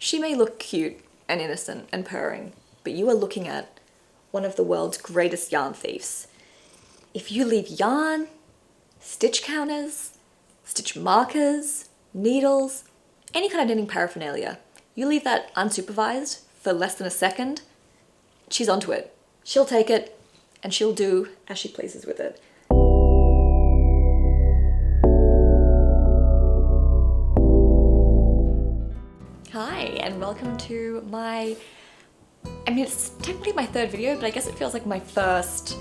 She may look cute and innocent and purring, but you are looking at one of the world's greatest yarn thieves. If you leave yarn, stitch counters, stitch markers, needles, any kind of knitting paraphernalia, you leave that unsupervised for less than a second, she's onto it. She'll take it and she'll do as she pleases with it. Hi, and welcome to it's technically my third video, but I guess it feels like my first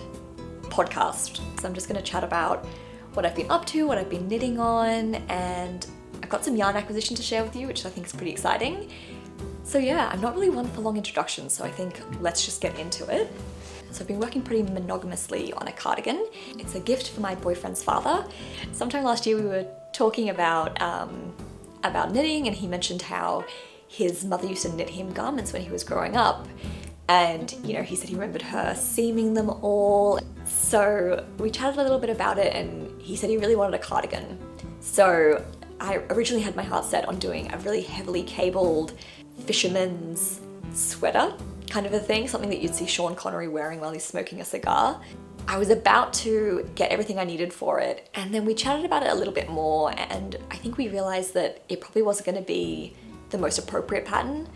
podcast. So I'm just gonna chat about what I've been up to, what I've been knitting on, and I've got some yarn acquisition to share with you, which I think is pretty exciting. So yeah, I'm not really one for long introductions, so I think let's just get into it. So I've been working pretty monogamously on a cardigan. It's a gift for my boyfriend's father. Sometime last year we were talking about knitting, and he mentioned how his mother used to knit him garments when he was growing up. And, he said he remembered her seaming them all. So we chatted a little bit about it, and he said he really wanted a cardigan. So I originally had my heart set on doing a really heavily cabled fisherman's sweater kind of a thing, something that you'd see Sean Connery wearing while he's smoking a cigar. I was about to get everything I needed for it, and then we chatted about it a little bit more, and I think we realized that it probably wasn't going to be the most appropriate pattern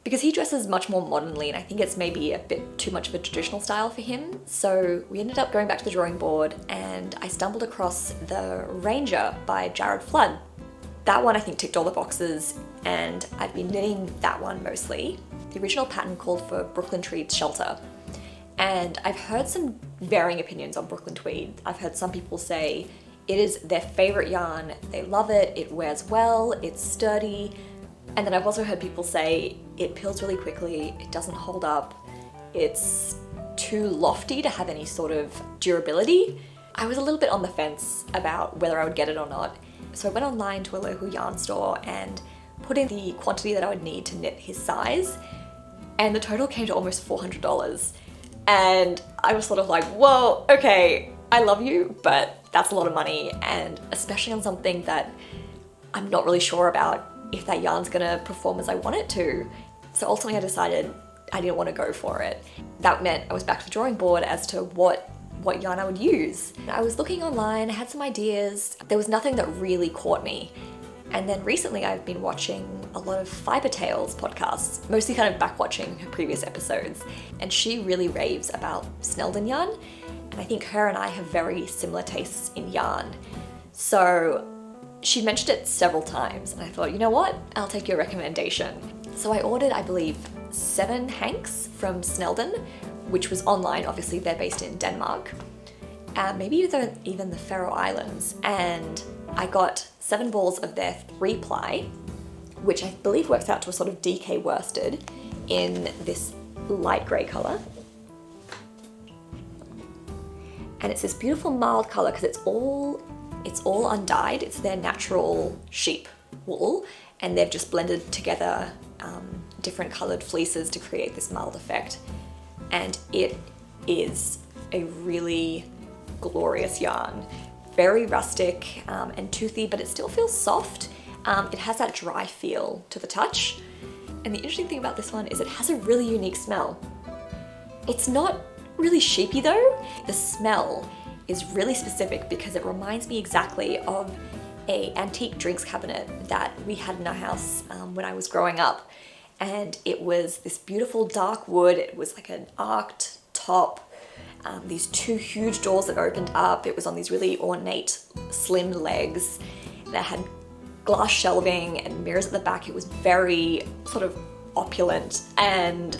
because he dresses much more modernly, and I think it's maybe a bit too much of a traditional style for him. So we ended up going back to the drawing board, and I stumbled across the Ranger by Jared Flood. That one I think ticked all the boxes, and I've been knitting that one mostly. The original pattern called for Brooklyn Tweed shelter, and I've heard some varying opinions on Brooklyn Tweed. I've heard some people say it is their favorite yarn, they love it, it wears well, it's sturdy. And then I've also heard people say it peels really quickly, it doesn't hold up, it's too lofty to have any sort of durability. I was a little bit on the fence about whether I would get it or not. So I went online to a local yarn store and put in the quantity that I would need to knit his size, and the total came to almost $400. And I was sort of like, whoa, okay, I love you, but that's a lot of money, and especially on something that I'm not really sure about if that yarn's gonna perform as I want it to. So ultimately I decided I didn't want to go for it. That meant I was back to the drawing board as to what yarn I would use. I was looking online, I had some ideas, there was nothing that really caught me. And then recently I've been watching a lot of Fiber Tales podcasts, mostly kind of back watching her previous episodes, and she really raves about Snelldon yarn, and I think her and I have very similar tastes in yarn. So she mentioned it several times, and I thought, you know what, I'll take your recommendation. So I ordered, I believe, 7 hanks from Snelldon, which was online, obviously they're based in Denmark, maybe even the Faroe Islands, and I got 7 balls of their 3-ply, which I believe works out to a sort of DK worsted in this light grey colour. And it's this beautiful marled colour because it's all undyed. It's their natural sheep wool, and they've just blended together different coloured fleeces to create this marled effect. And it is a really glorious yarn. Very rustic and toothy, but it still feels soft. It has that dry feel to the touch. And the interesting thing about this one is it has a really unique smell. It's not really sheepy though. The smell is really specific because it reminds me exactly of an antique drinks cabinet that we had in our house when I was growing up. And it was this beautiful dark wood. It was like an arched top, these 2 huge doors that opened up. It was on these really ornate, slim legs that had glass shelving and mirrors at the back. It was very sort of opulent, and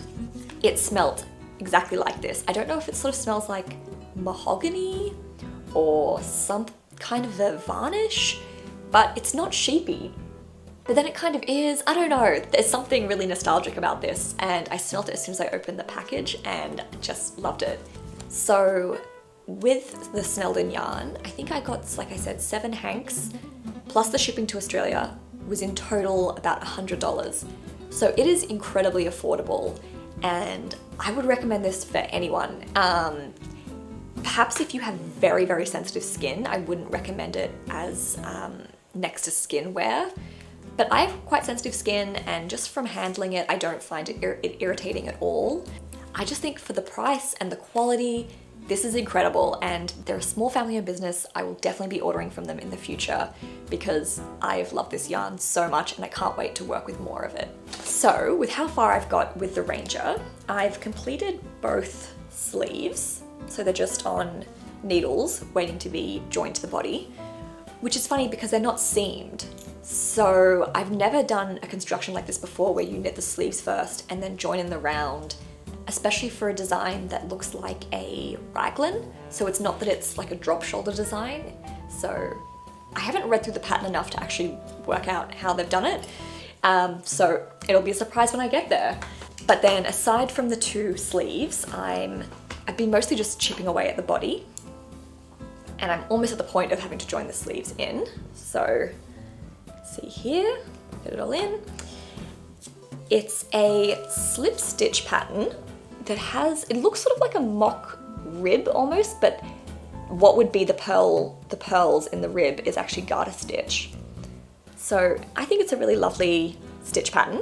it smelled exactly like this. I don't know if it sort of smells like mahogany or some kind of a varnish, but it's not sheepy. But then it kind of is, I don't know, there's something really nostalgic about this, and I smelled it as soon as I opened the package and just loved it. So with the Snelldon yarn, I think I got, like I said, 7 hanks, plus the shipping to Australia was in total about $100. So it is incredibly affordable, and I would recommend this for anyone. Perhaps if you have very, very sensitive skin, I wouldn't recommend it as next to skin wear. But I have quite sensitive skin, and just from handling it, I don't find it irritating at all. I just think for the price and the quality, this is incredible, and they're a small family-owned business. I will definitely be ordering from them in the future because I've loved this yarn so much and I can't wait to work with more of it. So with how far I've got with the Ranger, I've completed both sleeves. So they're just on needles waiting to be joined to the body, which is funny because they're not seamed. So I've never done a construction like this before where you knit the sleeves first and then join in the round, especially for a design that looks like a raglan. So it's not that it's like a drop shoulder design. So I haven't read through the pattern enough to actually work out how they've done it. So it'll be a surprise when I get there. But then aside from the two sleeves, I've been mostly just chipping away at the body, and I'm almost at the point of having to join the sleeves in. So see here, get it all in. It's a slip stitch pattern that it looks sort of like a mock rib almost, but what would be the pearls in the rib is actually garter stitch. So I think it's a really lovely stitch pattern,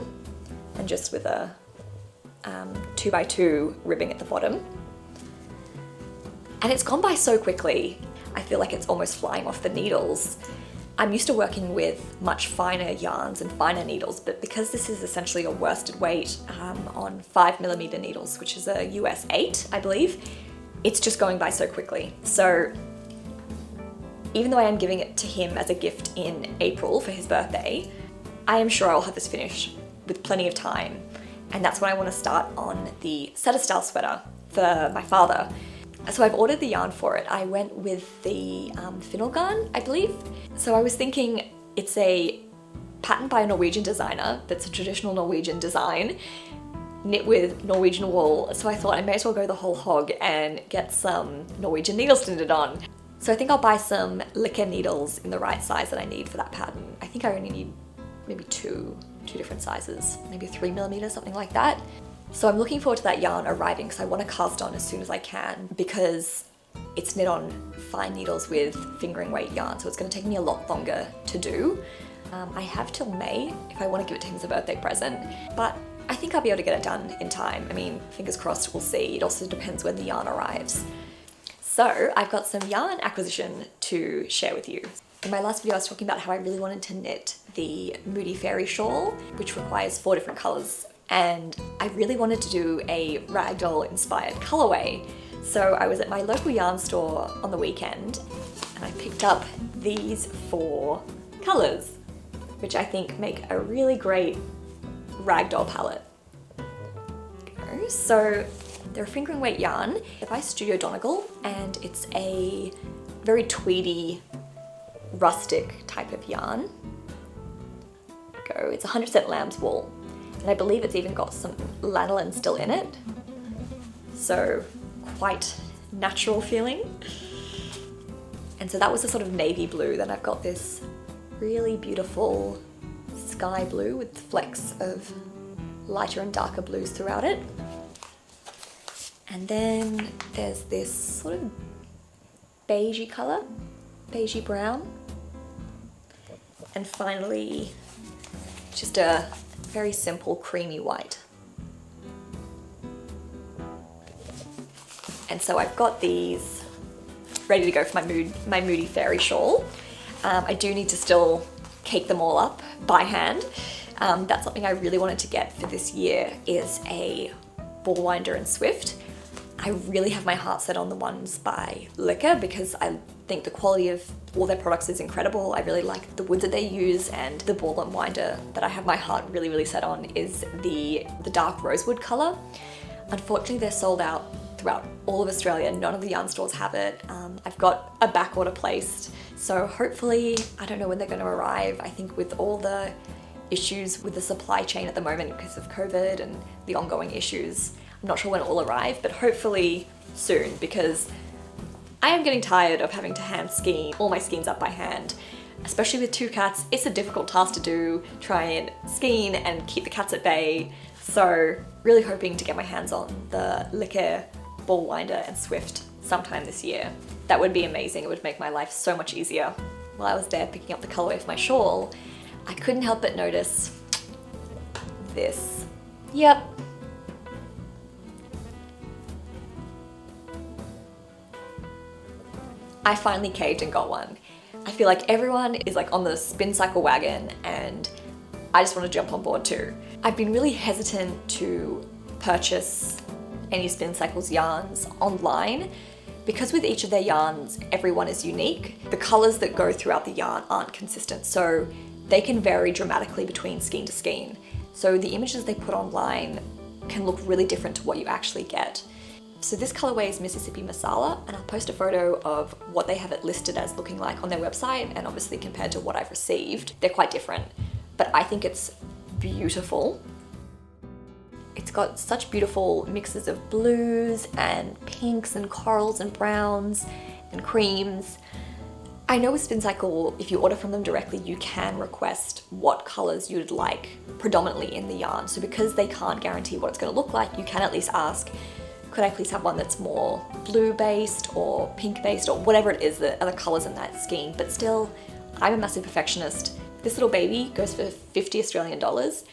and just with a 2x2 ribbing at the bottom. And it's gone by so quickly. I feel like it's almost flying off the needles. I'm used to working with much finer yarns and finer needles, but because this is essentially a worsted weight on 5mm needles, which is a US 8, I believe, it's just going by so quickly. So even though I am giving it to him as a gift in April for his birthday, I am sure I'll have this finished with plenty of time. And that's when I want to start on the setter style sweater for my father. So I've ordered the yarn for it. I went with the Finalgarn, I believe. So I was thinking it's a pattern by a Norwegian designer that's a traditional Norwegian design, knit with Norwegian wool. So I thought I may as well go the whole hog and get some Norwegian needles to knit on. So I think I'll buy some Licker needles in the right size that I need for that pattern. I think I only need maybe two different sizes, maybe 3mm, something like that. So I'm looking forward to that yarn arriving because I want to cast on as soon as I can, because it's knit on fine needles with fingering weight yarn, so it's going to take me a lot longer to do. I have till May if I want to give it to him as a birthday present, but I think I'll be able to get it done in time. I mean, fingers crossed, we'll see. It also depends when the yarn arrives. So I've got some yarn acquisition to share with you. In my last video I was talking about how I really wanted to knit the Moody Fairy shawl, which requires 4 different colours. And I really wanted to do a ragdoll inspired colorway. So I was at my local yarn store on the weekend and I picked up these 4 colors, which I think make a really great ragdoll palette. So they're a fingering weight yarn. They're by Studio Donegal, and it's a very tweedy, rustic type of yarn. It's 100% lamb's wool. And I believe it's even got some lanolin still in it. So quite natural feeling. And so that was a sort of navy blue. Then I've got this really beautiful sky blue with flecks of lighter and darker blues throughout it. And then there's this sort of beigey color, beigey brown. And finally, just a very simple creamy white. And so I've got these ready to go for my Moody Fairy shawl. I do need to still cake them all up by hand. That's something I really wanted to get for this year, is a ball winder and Swift. I really have my heart set on the ones by Licker because I think the quality of all their products is incredible. I really like the wood that they use, and the ball and winder that I have my heart really set on is the dark rosewood color. Unfortunately, they're sold out throughout all of Australia. None of the yarn stores have it. I've got a back order placed, so hopefully, I don't know when they're going to arrive. I think with all the issues with the supply chain at the moment because of COVID and the ongoing issues, I'm not sure when it will arrive, but hopefully soon, because I am getting tired of having to hand skein all my skeins up by hand. Especially with 2 cats, it's a difficult task to do, try and skein and keep the cats at bay. So really hoping to get my hands on the Licker ball winder and Swift sometime this year. That would be amazing. It would make my life so much easier. While I was there picking up the colorway for my shawl, I couldn't help but notice this. Yep. I finally caved and got one. I feel like everyone is like on the spin cycle wagon and I just want to jump on board too. I've been really hesitant to purchase any Spin Cycles yarns online because with each of their yarns, everyone is unique. The colors that go throughout the yarn aren't consistent, so they can vary dramatically between skein to skein. So the images they put online can look really different to what you actually get. So this colorway is Mississippi Masala, and I'll post a photo of what they have it listed as looking like on their website, and obviously compared to what I've received, they're quite different. But I think it's beautiful. It's got such beautiful mixes of blues and pinks and corals and browns and creams. I know with Spin Cycle, if you order from them directly, you can request what colors you'd like predominantly in the yarn. So because they can't guarantee what it's going to look like, you can at least ask, could I please have one that's more blue based or pink based or whatever it is that are the colors in that skein. But still, I'm a massive perfectionist. This little baby goes for 50 Australian dollars.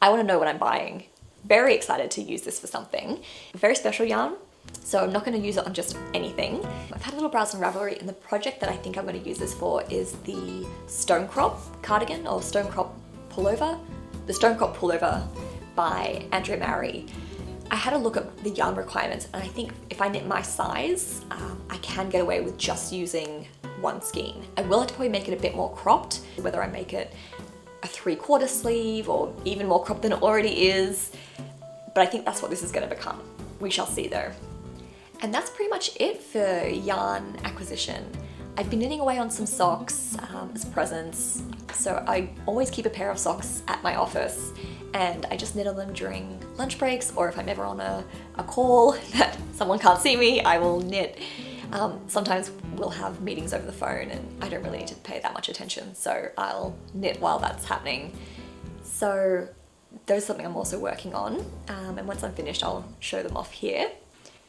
I want to know what I'm buying. Very excited to use this for something. A very special yarn, so I'm not going to use it on just anything. I've had a little browse on Ravelry, and the project that I think I'm going to use this for is the Stone Crop cardigan or Stone Crop pullover. The Stone Crop pullover by Andrea Mowry. I had a look at the yarn requirements, and I think if I knit my size, I can get away with just using one skein. I will have to probably make it a bit more cropped, whether I make it a 3/4 sleeve or even more cropped than it already is. But I think that's what this is going to become. We shall see though. And that's pretty much it for yarn acquisition. I've been knitting away on some socks as presents. So I always keep a pair of socks at my office and I just knit on them during lunch breaks, or if I'm ever on a call that someone can't see me, I will knit. Sometimes we'll have meetings over the phone and I don't really need to pay that much attention, so I'll knit while that's happening. So there's something I'm also working on, and once I'm finished I'll show them off here.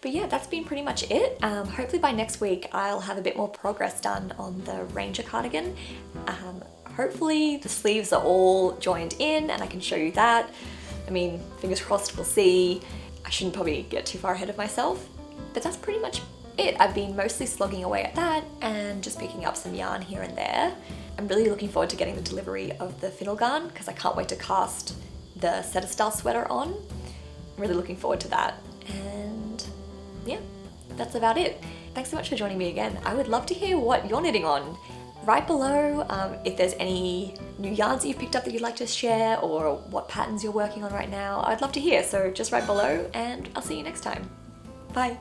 But yeah, that's been pretty much it. Hopefully by next week I'll have a bit more progress done on the Ranger cardigan. Hopefully the sleeves are all joined in and I can show you that. I mean, fingers crossed, we'll see. I shouldn't probably get too far ahead of myself, but that's pretty much it. I've been mostly slogging away at that and just picking up some yarn here and there. I'm really looking forward to getting the delivery of the Finalgarn because I can't wait to cast the setter style sweater on. I'm really looking forward to that. And yeah, that's about it. Thanks so much for joining me again. I would love to hear what you're knitting on. Write below if there's any new yarns that you've picked up that you'd like to share or what patterns you're working on right now. I'd love to hear, so just write below and I'll see you next time. Bye.